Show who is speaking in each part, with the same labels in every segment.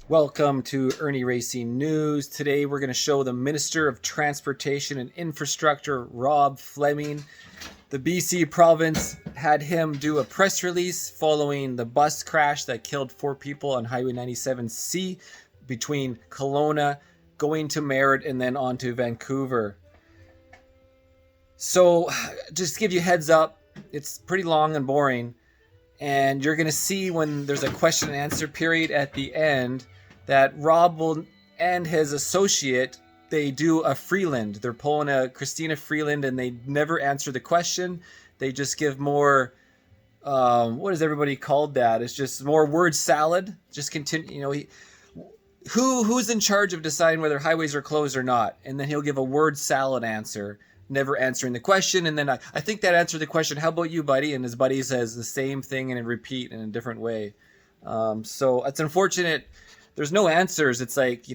Speaker 1: Welcome to Irnieracing News. Today we're going to show the Minister of Transportation and Infrastructure, Rob Fleming. The BC province had him do a press release following the bus crash that killed 4 people on Hwy 97C between Kelowna, going to Merritt, and then on to Vancouver. So just to give you a heads up, it's pretty long and boring. And you're going to see when there's a question and answer period at the end that Rob will and his associate, they do a Freeland. They're pulling a Christina Freeland and they never answer the question. They just give more, what is everybody called that? It's just more word salad. Just continue, who's in charge of deciding whether highways are closed or not? And then he'll give a word salad answer, never answering the question. And then I think that answered the question, how about you, buddy? And his buddy says the same thing and repeat in a different way. So it's unfortunate. There's no answers. It's like,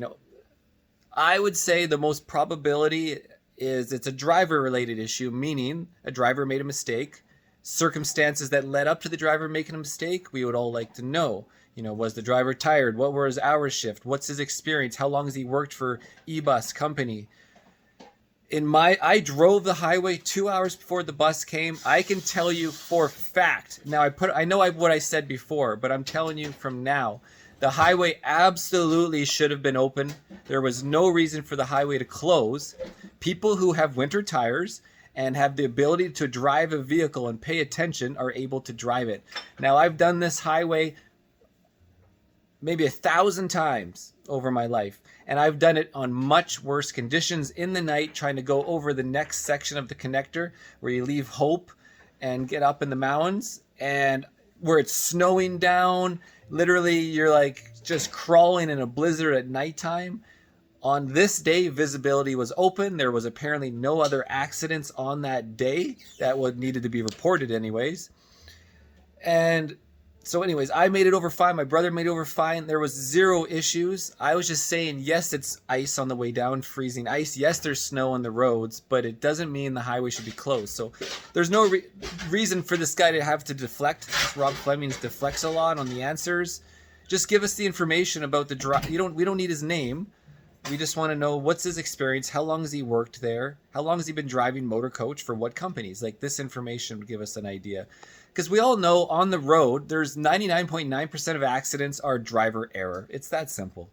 Speaker 1: I would say the most probability is it's a driver related issue, meaning a driver made a mistake. Circumstances that led up to the driver making a mistake, we would all like to know. Was the driver tired? What were his hours shift? What's his experience? How long has he worked for ebus company? I drove the highway 2 hours before the bus came. I can tell you for fact. Now I know what I said before, but I'm telling you from now, the highway absolutely should have been open. There was no reason for the highway to close. People who have winter tires and have the ability to drive a vehicle and pay attention are able to drive it. Now I've done this highway maybe 1,000 times over my life. And I've done it on much worse conditions in the night, trying to go over the next section of the connector where you leave Hope and get up in the mountains, and where it's snowing down. Literally, you're like just crawling in a blizzard at nighttime. On this day, visibility was open. There was apparently no other accidents on that day that needed to be reported anyways. And so anyways, I made it over fine. My brother made it over fine. There was zero issues. I was just saying, yes, it's ice on the way down, freezing ice. Yes, there's snow on the roads, but it doesn't mean the highway should be closed. So there's no reason for this guy to have to deflect. Rob Fleming deflects a lot on the answers. Just give us the information about the drive. We don't need his name. We just want to know what's his experience, how long has he worked there, how long has he been driving motor coach for what companies. Like, this information would give us an idea. Because we all know on the road, there's 99.9% of accidents are driver error. It's that simple.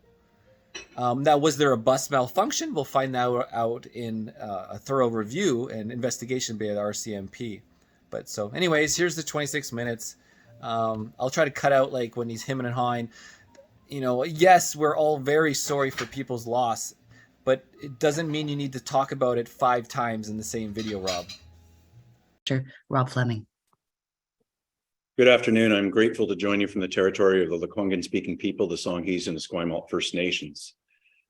Speaker 1: Now, was there a bus malfunction? We'll find that out in a thorough review and investigation by the RCMP. But so anyways, here's the 26 minutes. I'll try to cut out like when he's hemming and hawing. Yes, we're all very sorry for people's loss, but it doesn't mean you need to talk about it 5 times in the same video, Rob.
Speaker 2: Sure. Rob Fleming.
Speaker 3: Good afternoon. I'm grateful to join you from the territory of the Lekwungen-speaking people, the Songhees and the Esquimalt First Nations.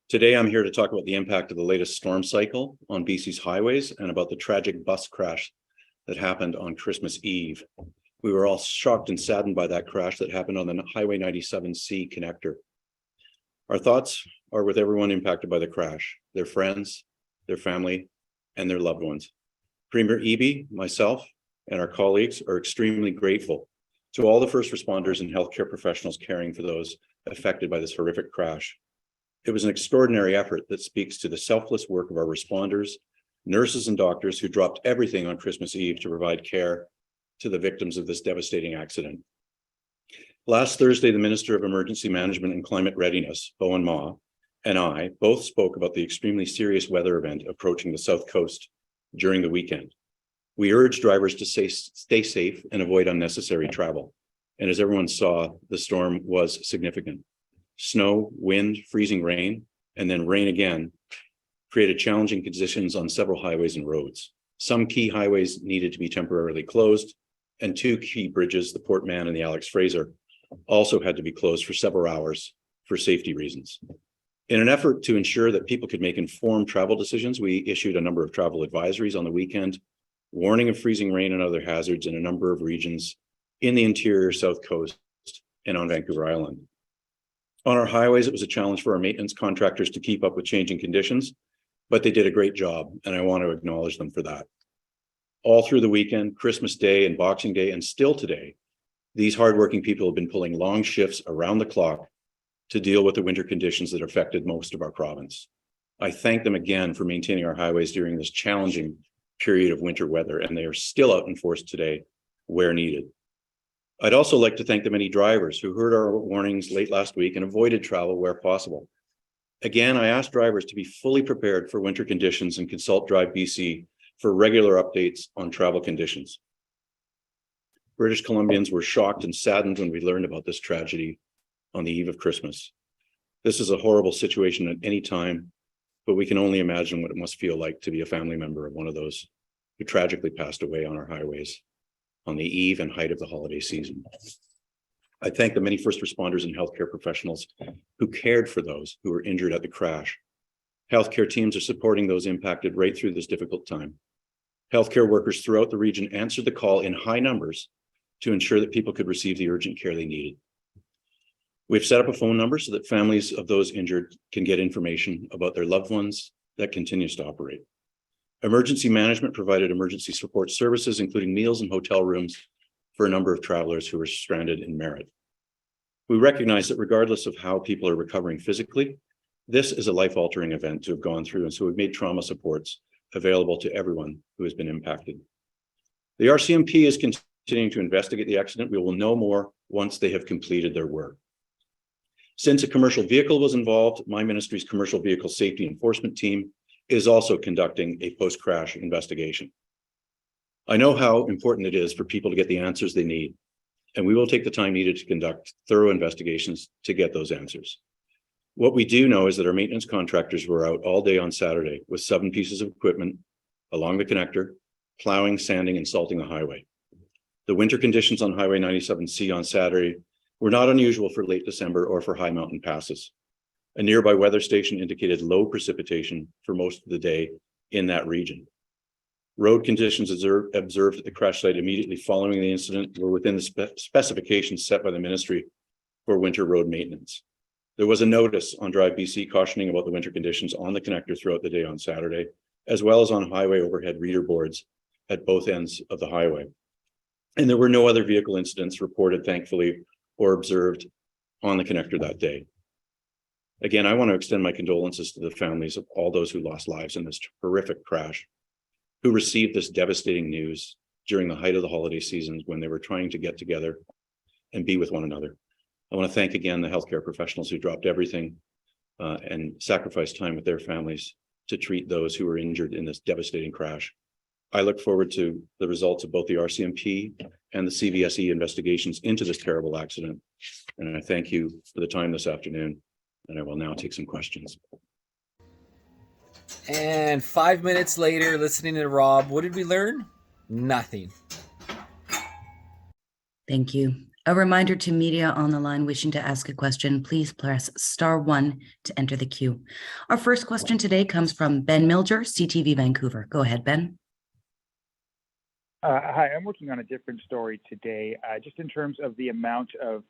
Speaker 3: Today, I'm here to talk about the impact of the latest storm cycle on BC's highways and about the tragic bus crash that happened on Christmas Eve. We were all shocked and saddened by that crash that happened on the Hwy 97C connector. Our thoughts are with everyone impacted by the crash, their friends, their family, and their loved ones. Premier Eby, myself, and our colleagues are extremely grateful to all the first responders and healthcare professionals caring for those affected by this horrific crash. It was an extraordinary effort that speaks to the selfless work of our responders, nurses and doctors who dropped everything on Christmas Eve to provide care to the victims of this devastating accident. Last Thursday, the Minister of Emergency Management and Climate Readiness, Bowen Ma, and I both spoke about the extremely serious weather event approaching the South Coast during the weekend. We urged drivers to stay safe and avoid unnecessary travel. And as everyone saw, the storm was significant. Snow, wind, freezing rain, and then rain again created challenging conditions on several highways and roads. Some key highways needed to be temporarily closed, and 2 key bridges, the Port Mann and the Alex Fraser, also had to be closed for several hours for safety reasons. In an effort to ensure that people could make informed travel decisions, we issued a number of travel advisories on the weekend, warning of freezing rain and other hazards in a number of regions in the interior South Coast and on Vancouver Island. On our highways, it was a challenge for our maintenance contractors to keep up with changing conditions, but they did a great job, and I want to acknowledge them for that. All through the weekend, Christmas Day and Boxing Day, and still today, these hardworking people have been pulling long shifts around the clock to deal with the winter conditions that affected most of our province. I thank them again for maintaining our highways during this challenging period of winter weather, and they are still out in force today where needed. I'd also like to thank the many drivers who heard our warnings late last week and avoided travel where possible. Again, I ask drivers to be fully prepared for winter conditions and consult Drive BC for regular updates on travel conditions. British Columbians were shocked and saddened when we learned about this tragedy on the eve of Christmas. This is a horrible situation at any time, but we can only imagine what it must feel like to be a family member of one of those who tragically passed away on our highways on the eve and height of the holiday season. I thank the many first responders and healthcare professionals who cared for those who were injured at the crash. Healthcare teams are supporting those impacted right through this difficult time. Healthcare workers throughout the region answered the call in high numbers to ensure that people could receive the urgent care they needed. We've set up a phone number so that families of those injured can get information about their loved ones that continues to operate. Emergency management provided emergency support services, including meals and hotel rooms for a number of travelers who were stranded in Merritt. We recognize that regardless of how people are recovering physically, this is a life-altering event to have gone through, and so we've made trauma supports available to everyone who has been impacted. The RCMP is continuing to investigate the accident. We will know more once they have completed their work. Since a commercial vehicle was involved, my ministry's commercial vehicle safety enforcement team is also conducting a post-crash investigation. I know how important it is for people to get the answers they need, and we will take the time needed to conduct thorough investigations to get those answers. What we do know is that our maintenance contractors were out all day on Saturday with 7 pieces of equipment along the connector, plowing, sanding, and salting the highway. The winter conditions on Hwy 97C on Saturday were not unusual for late December or for high mountain passes. A nearby weather station indicated low precipitation for most of the day in that region. Road conditions observed at the crash site immediately following the incident were within the specifications set by the ministry for winter road maintenance. There was a notice on Drive BC cautioning about the winter conditions on the connector throughout the day on Saturday, as well as on highway overhead reader boards at both ends of the highway. And there were no other vehicle incidents reported, thankfully, or observed on the connector that day. Again, I want to extend my condolences to the families of all those who lost lives in this horrific crash, who received this devastating news during the height of the holiday seasons when they were trying to get together and be with one another. I want to thank again the healthcare professionals who dropped everything and sacrificed time with their families to treat those who were injured in this devastating crash. I look forward to the results of both the RCMP and the CVSE investigations into this terrible accident. And I thank you for the time this afternoon. And I will now take some questions.
Speaker 1: And 5 minutes later, listening to Rob, what did we learn? Nothing.
Speaker 2: Thank you. A reminder to media on the line wishing to ask a question, please press *1 to enter the queue. Our first question today comes from Ben Milger, CTV Vancouver. Go ahead, Ben.
Speaker 4: Hi, I'm working on a different story today, just in terms of the amount of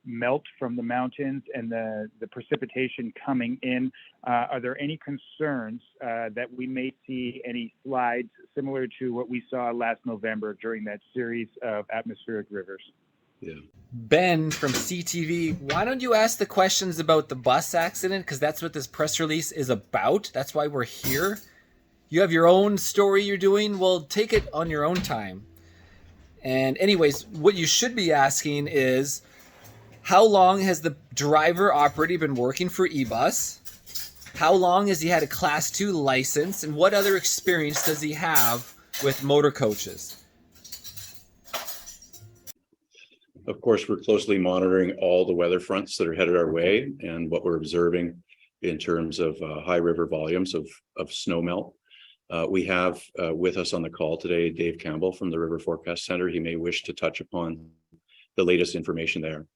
Speaker 4: melt from the mountains and the precipitation coming in. Are there any concerns that we may see any slides similar to what we saw last November during that series of atmospheric rivers?
Speaker 3: Yeah.
Speaker 1: Ben from CTV, why don't you ask the questions about the bus accident? Because that's what this press release is about. That's why we're here. You have your own story you're doing. Well, take it on your own time. And anyways, what you should be asking is, how long has the driver operator been working for ebus? How long has he had a Class 2 license? And what other experience does he have with motor coaches?
Speaker 3: Of course, we're closely monitoring all the weather fronts that are headed our way and what we're observing in terms of high river volumes of snow melt. We have with us on the call today, Dave Campbell from the River Forecast Center. He may wish to touch upon the latest information there.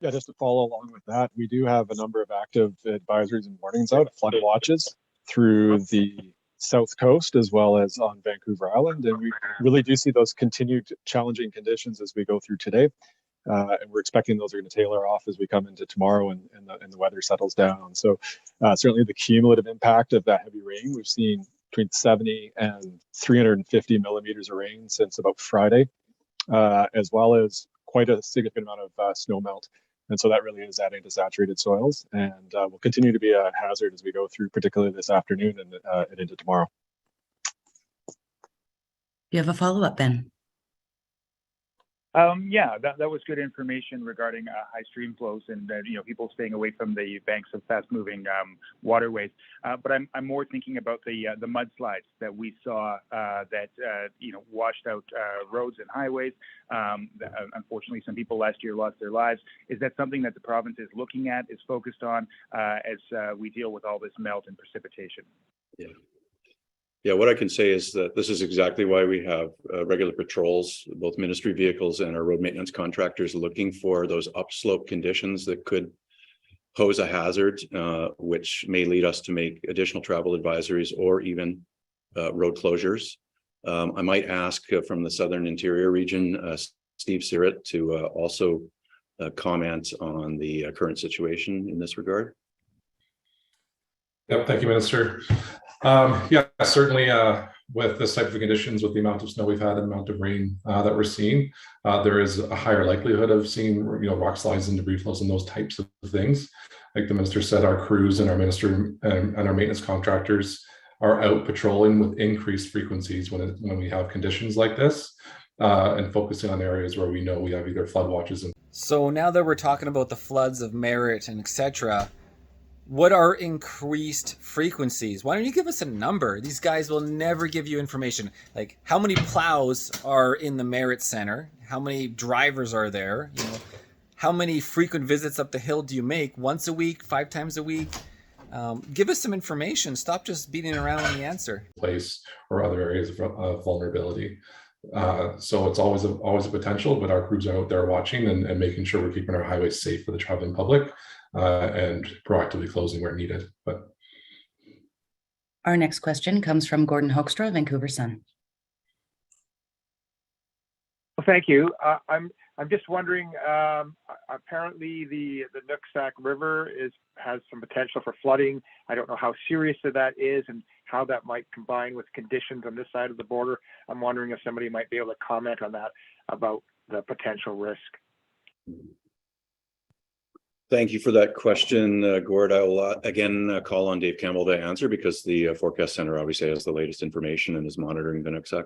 Speaker 5: Yeah, just to follow along with that, we do have a number of active advisories and warnings out, flood watches through the South Coast as well as on Vancouver Island. And we really do see those continued challenging conditions as we go through today. And we're expecting those are going to tailor off as we come into tomorrow and the weather settles down. So certainly the cumulative impact of that heavy rain, we've seen between 70 and 350 millimeters of rain since about Friday. as well as quite a significant amount of snow melt. And so that really is adding to saturated soils, and will continue to be a hazard as we go through, particularly this afternoon and into tomorrow.
Speaker 2: You have a follow-up, Ben?
Speaker 4: Yeah, that was good information regarding high stream flows and people staying away from the banks of fast-moving waterways. But I'm more thinking about the mudslides that we saw that washed out roads and highways. Unfortunately, some people last year lost their lives. Is that something that the province is looking at, is focused on as we deal with all this melt and precipitation?
Speaker 3: Yeah, what I can say is that this is exactly why we have regular patrols, both ministry vehicles and our road maintenance contractors, looking for those upslope conditions that could pose a hazard, which may lead us to make additional travel advisories or even road closures. I might ask from the Southern Interior region, Steve Sirrett, to also comment on the current situation in this regard.
Speaker 6: Yep, thank you, Minister. Yeah, certainly with this type of conditions, with the amount of snow we've had and the amount of rain that we're seeing, there is a higher likelihood of seeing rock slides and debris flows and those types of things. Like the Minister said, our crews and our minister and our maintenance contractors are out patrolling with increased frequencies when we have conditions like this, and focusing on areas where we know we have either flood watches.
Speaker 1: So now that we're talking about the floods of Merritt and etc., what are increased frequencies? Why don't you give us a number? These guys will never give you information. Like, how many plows are in the Merritt Center? How many drivers are there? How many frequent visits up the hill do you make? Once a week, 5 times a week? Give us some information. Stop just beating around on the answer.
Speaker 6: Place or other areas of vulnerability. So it's always a potential, but our crews are out there watching and making sure we're keeping our highways safe for the traveling public. And proactively closing where needed. But
Speaker 2: our next question comes from Gordon Hoekstra, Vancouver Sun.
Speaker 7: Well, thank you. I'm just wondering. Apparently, the Nooksack River has some potential for flooding. I don't know how serious that is and how that might combine with conditions on this side of the border. I'm wondering if somebody might be able to comment on that about the potential risk.
Speaker 3: Thank you for that question, Gord. I will again call on Dave Campbell to answer because the Forecast Center obviously has the latest information and is monitoring the Nooksack.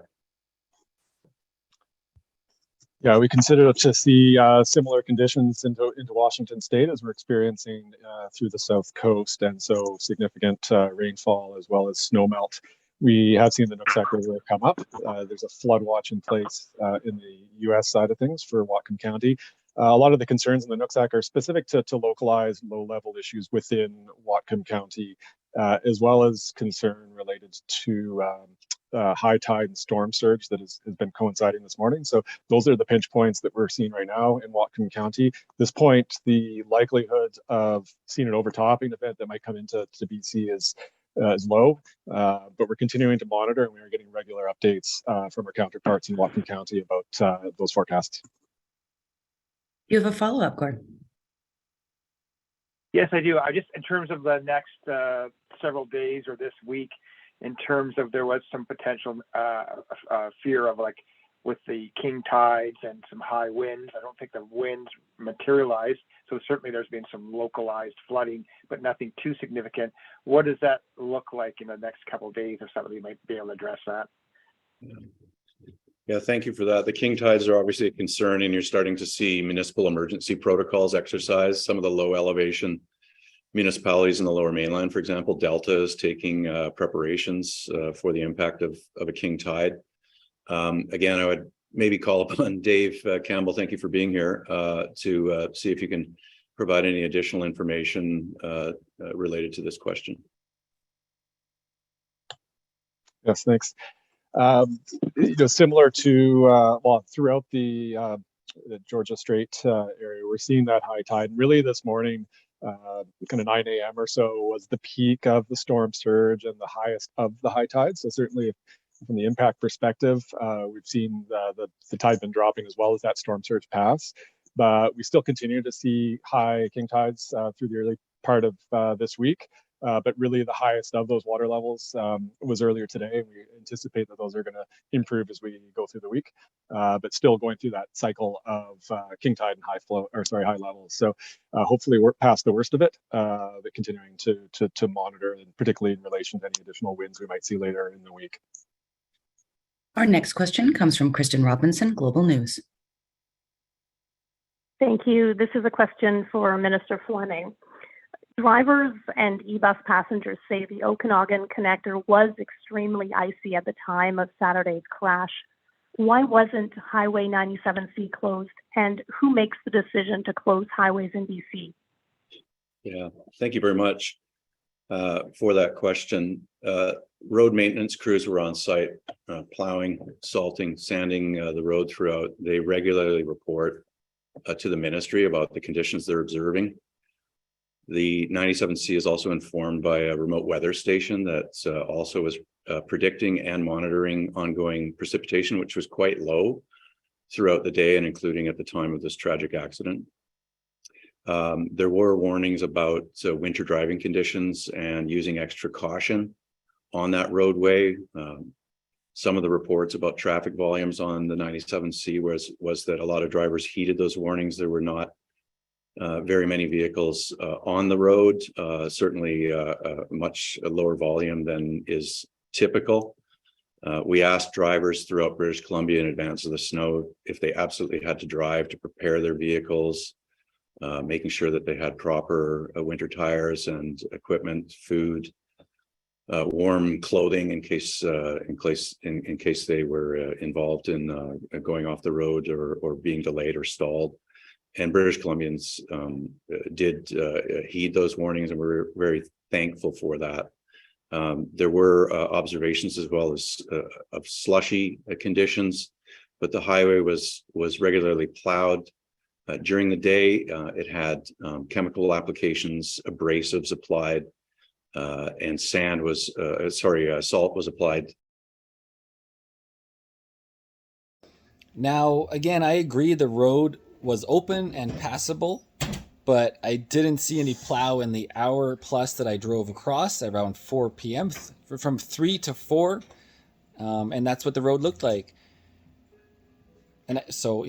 Speaker 5: Yeah, we consider to see similar conditions into Washington State as we're experiencing through the South Coast, and so significant rainfall as well as snow melt. We have seen the Nooksack River come up. There's a flood watch in place in the U.S. side of things for Whatcom County. A lot of the concerns in the Nooksack are specific to localized low-level issues within Whatcom County, as well as concern related to high tide and storm surge that has been coinciding this morning. So those are the pinch points that we're seeing right now in Whatcom County. At this point, the likelihood of seeing an overtopping event that might come into BC is low, but we're continuing to monitor, and we are getting regular updates from our counterparts in Whatcom County about those forecasts.
Speaker 2: You have a follow-up, Gordon.
Speaker 7: Yes, I do. I just, in terms of the next several days or this week, in terms of there was some potential fear of with the king tides and some high winds. I don't think the winds materialized. So certainly there's been some localized flooding, but nothing too significant. What does that look like in the next couple of days if somebody might be able to address that?
Speaker 3: Yeah, thank you for that. The king tides are obviously a concern, and you're starting to see municipal emergency protocols exercised. Some of the low elevation municipalities in the Lower Mainland, for example, Delta is taking preparations for the impact of a king tide. Again, I would maybe call upon Dave Campbell, thank you for being here, to see if you can provide any additional information related to this question.
Speaker 5: Yes, thanks. Similar to throughout the Georgia Strait area, we're seeing that high tide. And really, this morning, kind of 9 a.m. or so, was the peak of the storm surge and the highest of the high tide. So certainly, from the impact perspective, we've seen the tide been dropping as well as that storm surge pass. But we still continue to see high king tides through the early part of this week. but really the highest of those water levels was earlier today. We anticipate that those are going to improve as we go through the week, but still going through that cycle of king tide and high levels. So hopefully we're past the worst of it, but continuing to monitor, and particularly in relation to any additional winds we might see later in the week.
Speaker 2: Our next question comes from Kristen Robinson, Global News.
Speaker 8: Thank you. This is a question for Minister Fleming. Drivers and ebus passengers say the Okanagan connector was extremely icy at the time of Saturday's crash. Why wasn't Hwy 97C closed, and who makes the decision to close highways in BC?
Speaker 3: Yeah, thank you very much for that question. Road maintenance crews were on site, plowing, salting, sanding the road throughout. They regularly report to the ministry about the conditions they're observing. The 97C is also informed by a remote weather station that also is predicting and monitoring ongoing precipitation, which was quite low throughout the day and including at the time of this tragic accident. There were warnings about winter driving conditions and using extra caution on that roadway. Some of the reports about traffic volumes on the 97C was that a lot of drivers heeded those warnings. There were not very many vehicles on the road, certainly a much lower volume than is typical. We asked drivers throughout British Columbia in advance of the snow if they absolutely had to drive to prepare their vehicles, making sure that they had proper winter tires and equipment, food, warm clothing in case they were involved in going off the road or being delayed or stalled. And British Columbians did heed those warnings, and we're very thankful for that. There were observations as well as of slushy conditions, but the highway was regularly plowed. During the day, it had chemical applications, abrasives applied, and salt was applied.
Speaker 1: Now, again, I agree the road was open and passable, but I didn't see any plow in the hour plus that I drove across around 4 p.m. From 3 to 4, and that's what the road looked like. And so,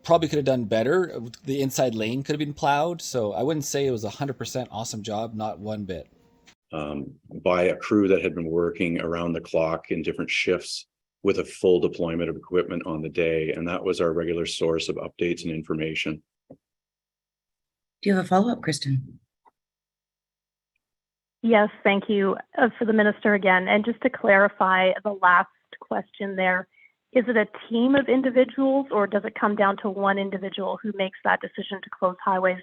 Speaker 1: probably could have done better. The inside lane could have been plowed, so I wouldn't say it was 100% awesome job, not one bit.
Speaker 3: By a crew that had been working around the clock in different shifts with a full deployment of equipment on the day, and that was our regular source of updates and information.
Speaker 2: Do you have a follow-up, Kristen?
Speaker 8: Yes, thank you for the minister again. And just to clarify the last question there, is it a team of individuals, or does it come down to one individual who makes that decision to close highways?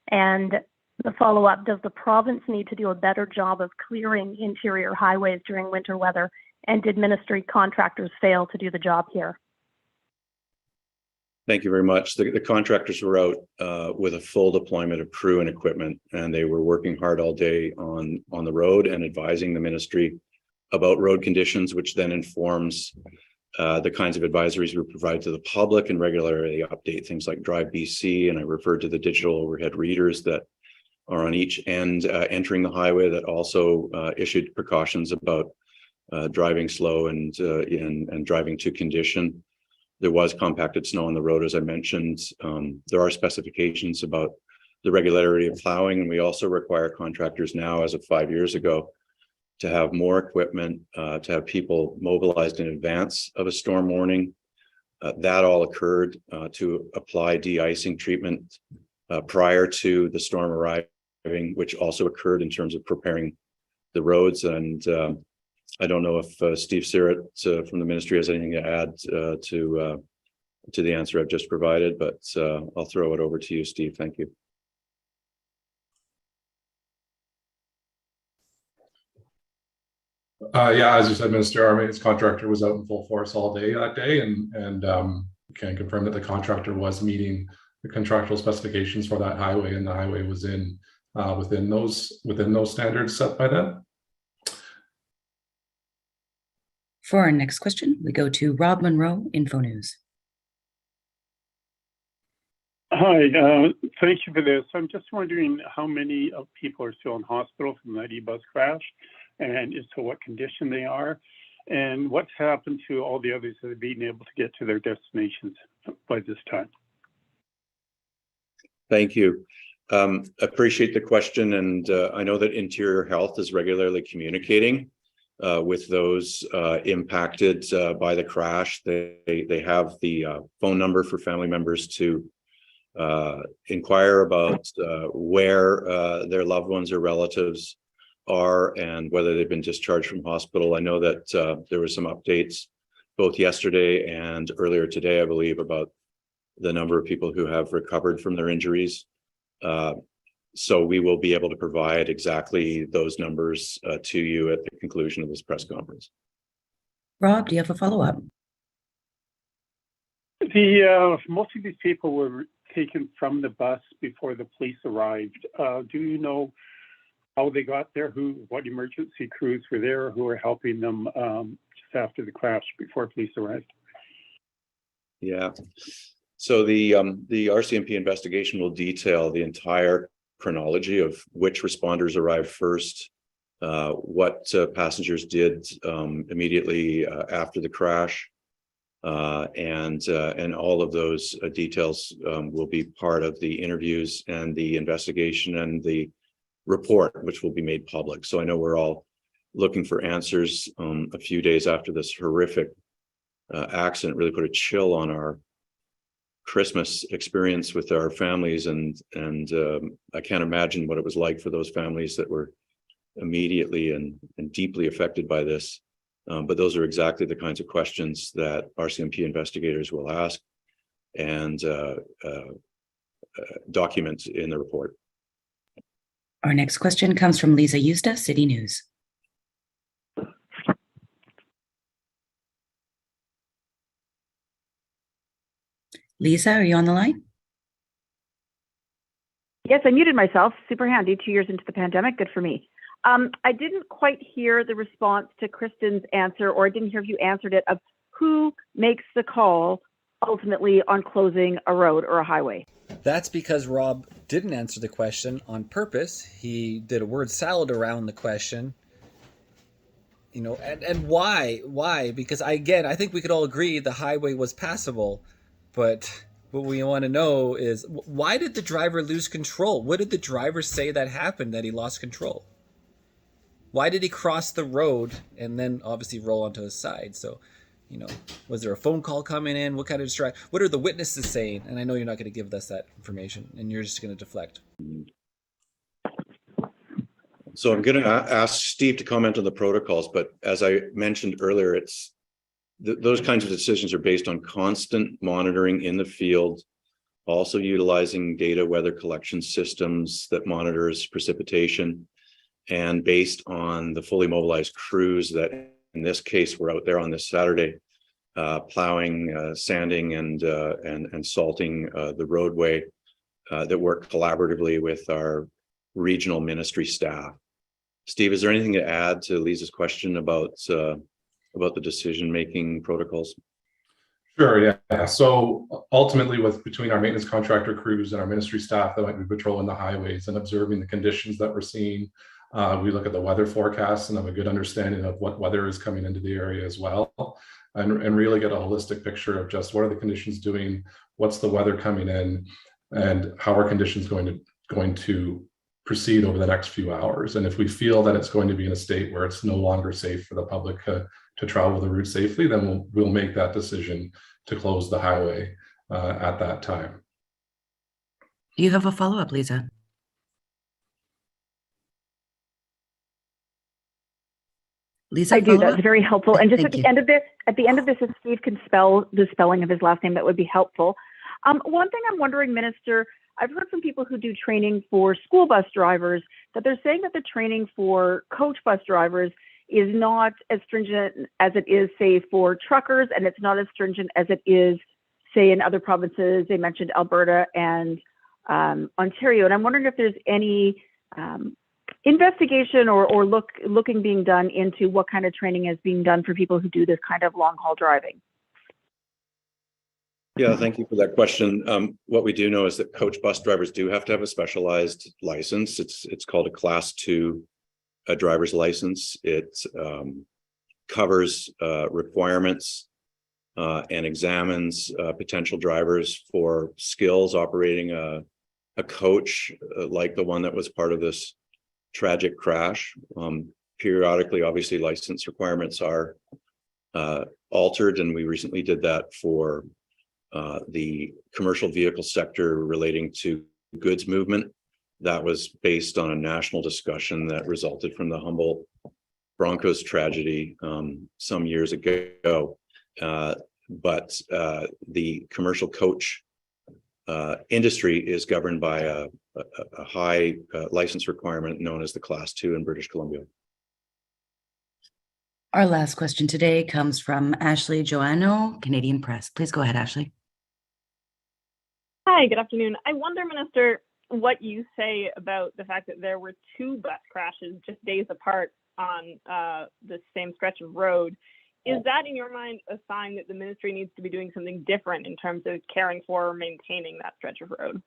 Speaker 8: And the follow-up, does the province need to do a better job of clearing interior highways during winter weather? And did ministry contractors fail to do the job here?
Speaker 3: Thank you very much. The contractors were out with a full deployment of crew and equipment, and they were working hard all day on the road and advising the ministry about road conditions, which then informs the kinds of advisories we provide to the public and regularly update things like Drive BC. And I referred to the digital overhead readers that are on each end entering the highway that also issued precautions about driving slow and driving to condition. There was compacted snow on the road, as I mentioned. There are specifications about the regularity of plowing, and we also require contractors now, as of 5 years ago, to have more equipment, to have people mobilized in advance of a storm warning. That all occurred to apply de-icing treatment prior to the storm arriving, which also occurred in terms of preparing the roads. And I don't know if Steve Sirrett from the ministry has anything to add to the answer I've just provided, but I'll throw it over to you, Steve. Thank you.
Speaker 6: Yeah, as you said, Minister, our maintenance contractor was out in full force all day that day, and can confirm that the contractor was meeting the contractual specifications for that highway, and the highway was within those standards set by them.
Speaker 2: For our next question, we go to Rob Monroe, Info News.
Speaker 9: Hi, thank you for this. I'm just wondering how many people are still in hospital from that ebus crash, and as to what condition they are, and what's happened to all the others that have been able to get to their destinations by this time.
Speaker 3: Thank you. Appreciate the question, and I know that Interior Health is regularly communicating with those impacted by the crash. They have the phone number for family members to inquire about where their loved ones or relatives are and whether they've been discharged from hospital. I know that there were some updates both yesterday and earlier today, I believe, about the number of people who have recovered from their injuries. So we will be able to provide exactly those numbers to you at the conclusion of this press conference.
Speaker 2: Rob, do you have a follow-up?
Speaker 9: Most of these people were taken from the bus before the police arrived. Do you know how they got there? What emergency crews were there who were helping them just after the crash before police arrived?
Speaker 3: Yeah. So the RCMP investigation will detail the entire chronology of which responders arrived first, what passengers did immediately after the crash, and all of those details will be part of the interviews and the investigation and the report, which will be made public. So I know we're all looking for answers. A few days after this horrific accident really put a chill on our Christmas experience with our families, and I can't imagine what it was like for those families that were immediately and deeply affected by this. But those are exactly the kinds of questions that RCMP investigators will ask and document in the report.
Speaker 2: Our next question comes from Lisa Yusta, City News. Lisa, are you on the line?
Speaker 10: Yes, I muted myself. Super handy. 2 years into the pandemic. Good for me. I didn't quite hear the response to Kristen's answer, or I didn't hear if you answered it, of who makes the call ultimately on closing a road or a highway.
Speaker 1: That's because Rob didn't answer the question on purpose. He did a word salad around the question. You know, and why? Why? Because I think we could all agree the highway was passable, but what we want to know is, why did the driver lose control? What did the driver say that happened, that he lost control? Why did he cross the road and then obviously roll onto his side? So, you know, was there a phone call coming in? What kind of distract? What are the witnesses saying? And I know you're not going to give us that information, and you're just going to deflect.
Speaker 3: So I'm going to ask Steve to comment on the protocols, but as I mentioned earlier, it's those kinds of decisions are based on constant monitoring in the field, also utilizing data weather collection systems that monitors precipitation, and based on the fully mobilized crews that in this case were out there on this Saturday, plowing, sanding, and salting the roadway, that work collaboratively with our regional ministry staff. Steve, is there anything to add to Lisa's question about the decision-making protocols?
Speaker 6: Sure, yeah. So ultimately, between our maintenance contractor crews and our ministry staff that might be patrolling the highways and observing the conditions that we're seeing, we look at the weather forecasts and have a good understanding of what weather is coming into the area as well, and really get a holistic picture of just what are the conditions doing, what's the weather coming in, and how are conditions going to proceed over the next few hours. And if we feel that it's going to be in a state where it's no longer safe for the public to travel the route safely, then we'll make that decision to close the highway at that time.
Speaker 2: Do you have a follow-up, Lisa? Lisa,
Speaker 10: I do. That's very helpful. And just at the end of this, if Steve can spell the spelling of his last name, that would be helpful. One thing I'm wondering, Minister, I've heard from people who do training for school bus drivers that they're saying that the training for coach bus drivers is not as stringent as it is, say, for truckers, and it's not as stringent as it is, say, in other provinces. They mentioned Alberta and Ontario. And I'm wondering if there's any investigation or looking being done into what kind of training is being done for people who do this kind of long haul driving.
Speaker 3: Yeah, thank you for that question. What we do know is that coach bus drivers do have to have a specialized license. It's called a Class 2 driver's license. It covers requirements and examines potential drivers for skills operating a coach like the one that was part of this tragic crash. Periodically, obviously, license requirements are altered, and we recently did that for the commercial vehicle sector relating to goods movement. That was based on a national discussion that resulted from the Humboldt Broncos tragedy some years ago. But the commercial coach industry is governed by a high license requirement known as the Class 2 in British Columbia.
Speaker 2: Our last question today comes from Ashley Joanno, Canadian Press. Please go ahead, Ashley.
Speaker 11: Hi, good afternoon. I wonder, Minister, what you say about the fact that there were 2 bus crashes just days apart on the same stretch of road. Is that, in your mind, a sign that the ministry needs to be doing something different in terms of caring for or maintaining that stretch of road?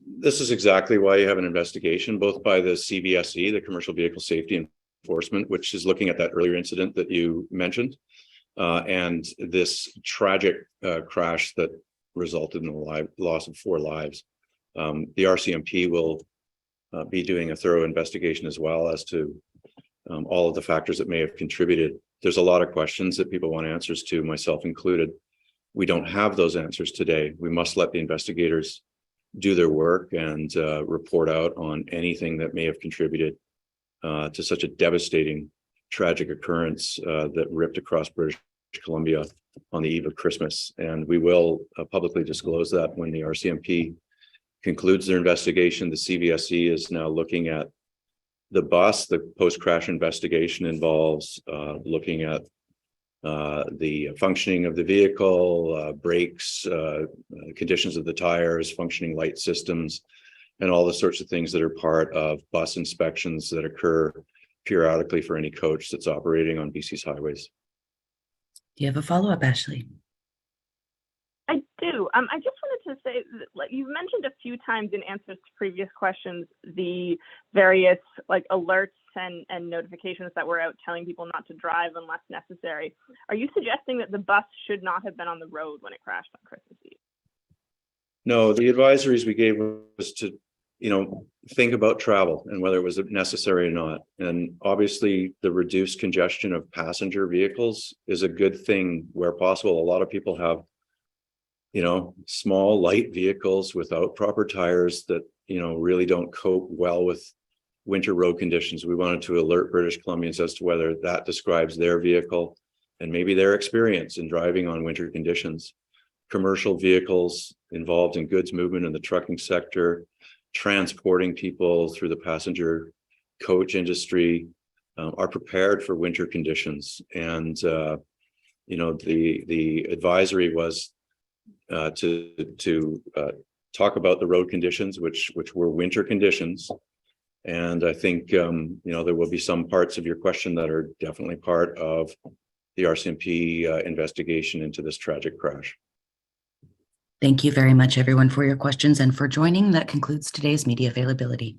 Speaker 3: This is exactly why you have an investigation, both by the CVSE, the Commercial Vehicle Safety Enforcement, which is looking at that earlier incident that you mentioned, and this tragic crash that resulted in the loss of 4 lives. The RCMP will be doing a thorough investigation as well as to all of the factors that may have contributed. There's a lot of questions that people want answers to, myself included. We don't have those answers today. We must let the investigators do their work and report out on anything that may have contributed to such a devastating, tragic occurrence that ripped across British Columbia on the eve of Christmas. And we will publicly disclose that when the RCMP concludes their investigation. The CVSE is now looking at the bus. The post-crash investigation involves looking at the functioning of the vehicle, brakes, conditions of the tires, functioning light systems, and all the sorts of things that are part of bus inspections that occur periodically for any coach that's operating on BC's highways.
Speaker 2: Do you have a follow-up, Ashley?
Speaker 11: I do. I just wanted to say that, like, you've mentioned a few times in answers to previous questions the various alerts and notifications that were out telling people not to drive unless necessary. Are you suggesting that the bus should not have been on the road when it crashed on Christmas Eve?
Speaker 3: No, the advisories we gave was to, think about travel and whether it was necessary or not. And obviously the reduced congestion of passenger vehicles is a good thing where possible. A lot of people have, small light vehicles without proper tires that, really don't cope well with winter road conditions. We wanted to alert British Columbians as to whether that describes their vehicle and maybe their experience in driving on winter conditions. Commercial vehicles involved in goods movement in the trucking sector, transporting people through the passenger coach industry are prepared for winter conditions. And, the advisory was to talk about the road conditions, which were winter conditions. And I think, there will be some parts of your question that are definitely part of the RCMP investigation into this tragic crash.
Speaker 2: Thank you very much, everyone, for your questions and for joining. That concludes today's media availability.